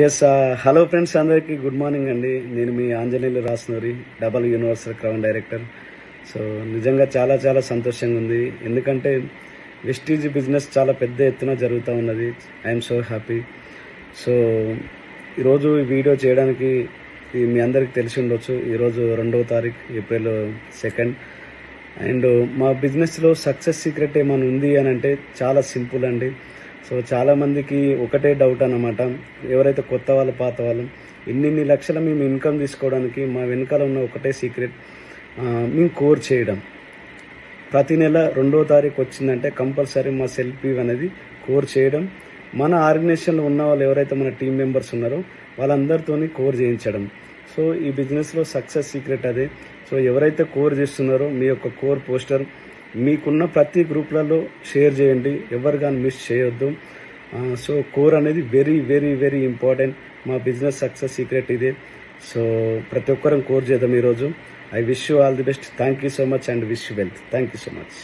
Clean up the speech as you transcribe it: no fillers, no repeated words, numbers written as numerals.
Yes hello friends, అందరికీ good morning అండి. నేను మీ Anjaneyulu Rasnuri, double universal crown director. So నిజంగా చాలా చాలా సంతోషంగా ఉంది, ఎందుకంటే వెస్టీజ్ బిజినెస్ చాలా పెద్ద ఎత్తున జరుగుతూ ఉన్నది. I'm so happy. సో ఈరోజు ఈ వీడియో చేయడానికి మీ అందరికీ తెలిసి ఉండొచ్చు, ఈరోజు 2వ తారీఖు ఏప్రిల్ 2. అండ్ మా బిజినెస్లో సక్సెస్ సీక్రెట్ ఏమైనా ఉంది అని అంటే చాలా సింపుల్ అండి. సో చాలామందికి ఒకటే డౌట్ అన్నమాట, ఎవరైతే కొత్త వాళ్ళు పాత వాళ్ళు ఇన్ని లక్షల మేము ఇన్కమ్ తీసుకోవడానికి మా వెనకాల ఉన్న ఒకటే సీక్రెట్, మేము కోర్ చేయడం. ప్రతి నెల 2వ తారీఖు వచ్చిందంటే కంపల్సరీ మా సెల్ఫ్ అనేది కోర్ చేయడం. మన ఆర్గనైజేషన్లో ఉన్న వాళ్ళు ఎవరైతే మన టీం మెంబర్స్ ఉన్నారో వాళ్ళందరితో కోర్ చేయించడం. సో ఈ బిజినెస్లో సక్సెస్ సీక్రెట్ అదే. సో ఎవరైతే కోర్ చేస్తున్నారో మీ యొక్క కోర్ పోస్టర్ మీకున్న ప్రతి గ్రూప్లలో షేర్ చేయండి, ఎవరు కానీ మిస్ చేయొద్దు. సో కోర్ అనేది వెరీ వెరీ వెరీ ఇంపార్టెంట్. మా బిజినెస్ సక్సెస్ సీక్రెట్ ఇదే. సో ప్రతి ఒక్కరం కోర్ చేద్దాం ఈరోజు. I wish you all the best. Thank you so much and wish you wealth. Thank you so much.